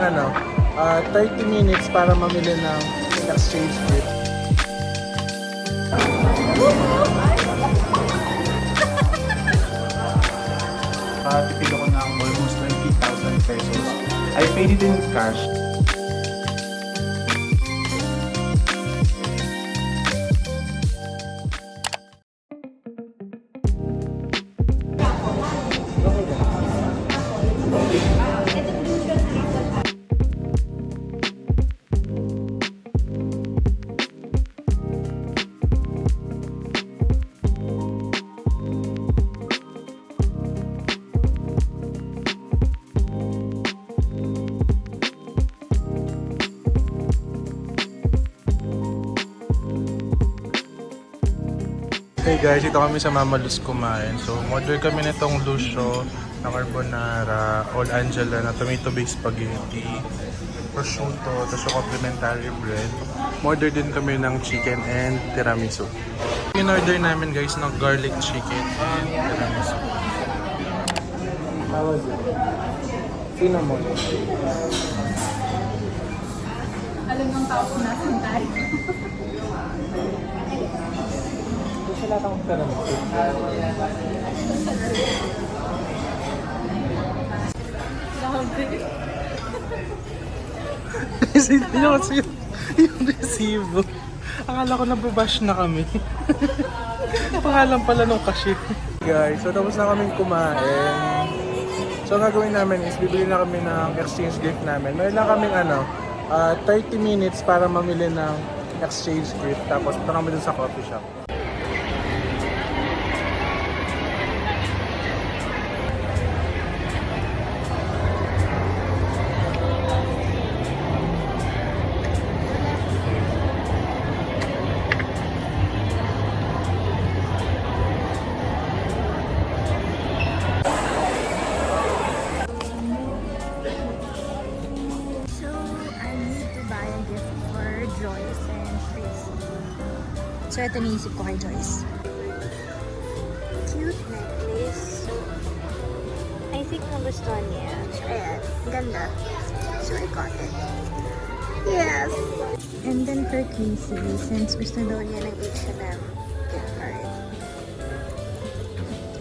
30 minutes para mamili ng exchange gift. Tipid ako ng almost 20,000 pesos. I paid it in cash. Hey guys, ito kami sa Mama Luz kumain. So, order kami nitong Lucio na carbonara, All Angela na tomato-based spaghetti, prosciutto, tapos yung complimentary bread. Order din kami ng chicken and tiramisu. In-order namin guys ng garlic chicken and tiramisu. How was it? Cinnamon. Alam ng tao kung nasan tayo. Wala kang tiramisu. Hindi na kasi yung resibo. Akala ko nababash na kami. Pangalan pala nung cashier. Guys, so tapos na kaming kumain. So ang gagawin namin is bibili na kami ng exchange gift namin. Mayroon lang kaming 30 minutes para mamili ng exchange gift. Tapos ito kami dun sa coffee shop. So, ito niisip ko kay Joyce. Cute necklace. I think nagustuhan niya. So, ayan. Ganda. So, I got it. Yes! And then for Casey, since gusto daw niya ng H&M gift card.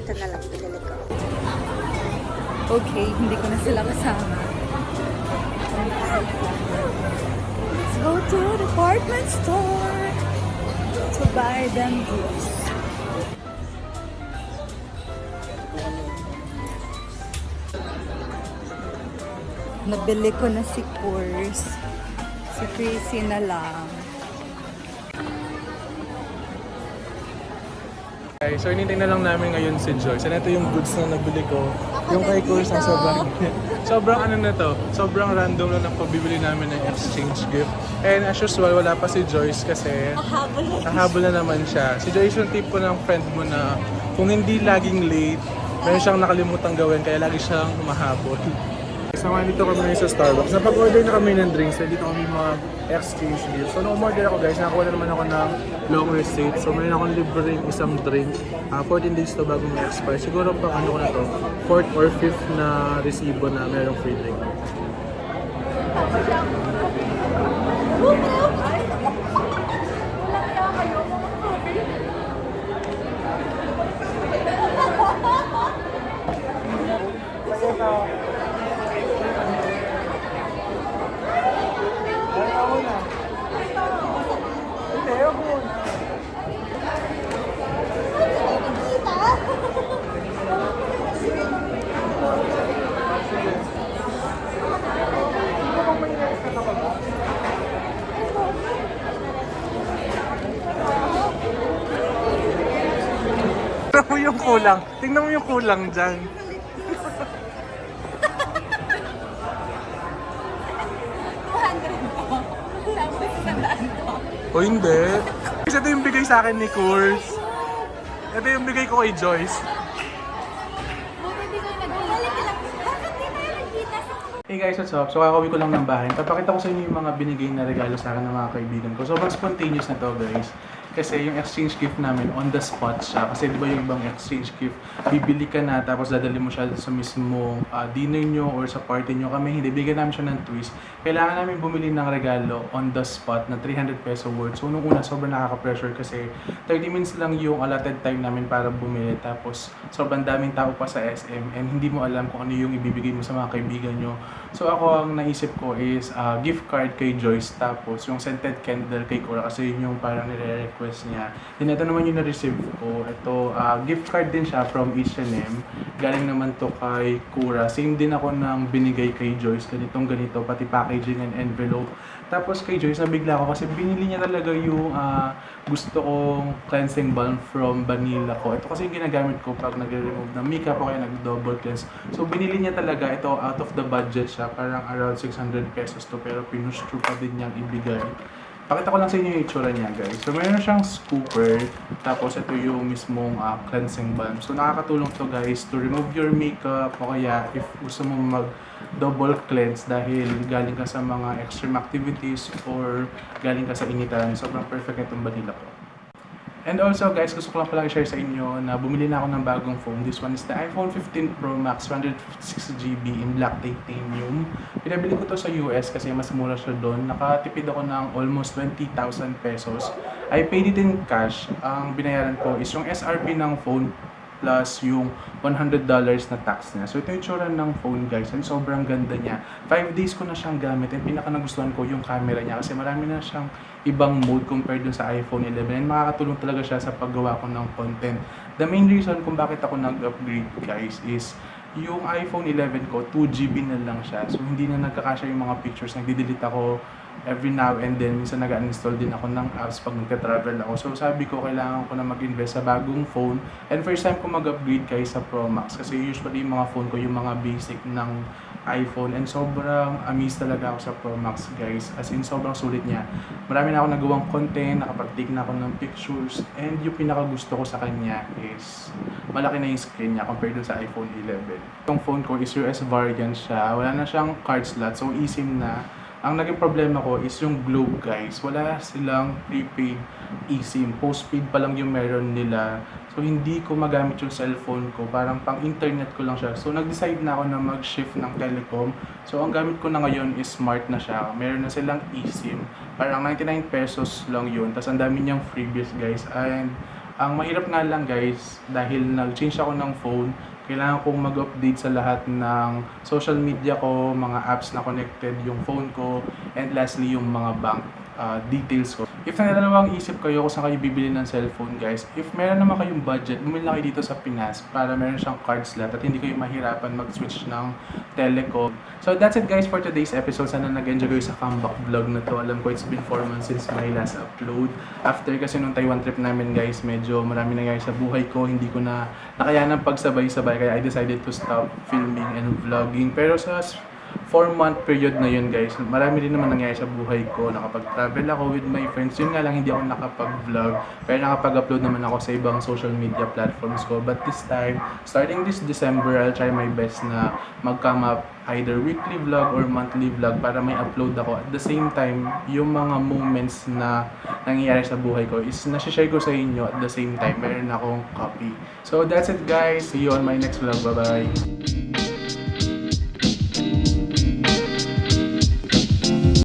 Ito na lang pinili ko. Okay, hindi ko na sila kasama. Let's go to the department store to buy them gifts. Nabili ko na si Kurs. Si Chrissy na lang. Okay, so hinintay na lang namin ngayon si Joyce. And ito yung goods na nabili ko. Yung kay Kurs nasa bag. Sobrang sobrang random lang ang pabibili namin ng exchange gift. And as usual, wala pa si Joyce kasi nahabol na naman siya. Si Joyce yung tipo ng friend mo na kung hindi laging late, meron siyang nakalimutan gawin kaya lagi siyang humahabol. So dito kami ngayon sa Starbucks. Napag-order na kami ng drinks. So dito kami exchange gift. So nung umorder ako guys, nakakuha na naman ako ng long receipt. So mayroon akong libreng isang drink. 14 days to bago ma-expire. Siguro pang ko na to, 4th or 5th na resibo na mayroong free drink. Tingnan mo yung kulang. Tingnan mo yung kulang dyan. O hindi. Kasi ito yung bigay sa akin ni Kurs. Ito yung bigay ko kay Joyce. Hey guys, what's up? So kakauwi ko lang ng bahay. Papakita ko sa inyo yung mga binigay na regalo sa akin ng mga kaibigan ko. Sobrang spontaneous na to guys. Kasi yung exchange gift namin, on the spot siya. Kasi di ba yung ibang exchange gift, bibili ka na tapos dadali mo siya sa mismo dinner nyo or sa party nyo. Kami hindi, bigyan namin siya ng twist. Kailangan namin bumili ng regalo on the spot na 300 peso worth. So nung una, sobrang nakaka-pressure kasi 30 minutes lang yung allotted time namin para bumili. Tapos sobrang daming tao pa sa SM and hindi mo alam kung ano yung ibibigay mo sa mga kaibigan nyo. So ako, ang naisip ko is gift card kay Joyce, tapos yung scented candle kay Cora kasi yun yung parang nire-request niya. Then ito naman yung na-receive ko. Ito, gift card din siya from H&M. Galing naman to kay Cora. Same din ako ng binigay kay Joyce. Ganitong ganito, pati packaging and envelope. Tapos kay Joyce, nabigla ako kasi binili niya talaga yung gusto kong cleansing balm from Vanilla ko. Ito kasi yung ginagamit ko pag nagre-remove ng makeup o kaya nag-double cleanse. So binili niya talaga ito, out of the budget siya. Parang around 600 pesos to, pero pinush through pa din niyang ibigay. Pakita ko lang sa inyo yung itsura niya, guys. So meron siyang scooper, tapos ito yung mismong cleansing balm. So nakakatulong to, guys, to remove your makeup o kaya if gusto mo mag double cleanse dahil galing ka sa mga extreme activities or galing ka sa initan. Sobrang perfect itong Vanilla ko. And also, guys, gusto ko lang pala i-share sa inyo na bumili na ako ng bagong phone. This one is the iPhone 15 Pro Max 156GB in black titanium. Pinabili ko to sa US kasi mas mura siya doon. Nakatipid ako ng almost 20,000 pesos. I paid it in cash. Ang binayaran ko is yung SRP ng phone plus yung $100 na tax niya. So ito yung tsura ng phone, guys, and sobrang ganda niya. 5 days ko na siyang gamit and pinaka nagustuhan ko yung camera niya kasi marami na siyang ibang mode compared dun sa iPhone 11 and makakatulong talaga siya sa paggawa ko ng content. The main reason kung bakit ako nag-upgrade, guys, is yung iPhone 11 ko, 2GB na lang siya. So hindi na nagkakasya yung mga pictures. Nagdi-delete ako every now and then. Minsan nag-uninstall din ako ng apps pag nagka-travel ako. So sabi ko, kailangan ko na mag-invest sa bagong phone. And first time ko mag-upgrade, guys, sa Pro Max. Kasi usually yung mga phone ko, yung mga basic ng iPhone. And sobrang amazed talaga ako sa Pro Max, guys. As in, sobrang sulit niya. Marami na ako nagawang content, nakapag-take na ako ng pictures. And yung pinaka-gusto ko sa kanya is malaki na yung screen niya compared dun sa iPhone 11. Yung phone ko is US variant siya. Wala na siyang card slot, so eSIM na. Ang naging problema ko is yung Globe, guys. Wala silang prepaid eSIM. Postpaid pa lang yung meron nila. So, hindi ko magamit yung cellphone ko. Parang pang-internet ko lang siya. So, nag-decide na ako na mag-shift ng telecom. So, ang gamit ko na ngayon is smart na siya. Meron na silang eSIM. Parang 99 pesos lang yun. Tapos, ang dami niyang freebies, guys. And, ang mahirap nga lang, guys, dahil nag-change ako ng phone, kailangan kong mag-update sa lahat ng social media ko, mga apps na connected yung phone ko, and lastly, yung mga bank details ko. If nangalawang isip kayo kung saan kayo bibili ng cellphone, guys, if meron naman kayong budget, bumili na kayo dito sa Pinas para meron siyang card slot at hindi kayo mahirapan mag-switch ng telecom. So that's it, guys, for today's episode. Sana nag-enjoy kayo sa comeback vlog na to. Alam ko it's been 4 months since my last upload. After kasi nung Taiwan trip namin, guys, medyo marami nangyari sa buhay ko. Hindi ko na nakayanan pagsabay-sabay kaya I decided to stop filming and vlogging. Pero sa 4-month period na yun, guys, marami din naman nangyari sa buhay ko. Nakapag-travel ako with my friends. Yun nga lang, hindi ako nakapag-vlog. Pero nakapag-upload naman ako sa ibang social media platforms ko. But this time, starting this December, I'll try my best na mag-come up either weekly vlog or monthly vlog para may upload ako. At the same time, yung mga moments na nangyayari sa buhay ko is nasi-share ko sa inyo at the same time, meron akong copy. So that's it, guys. See you on my next vlog. Bye-bye!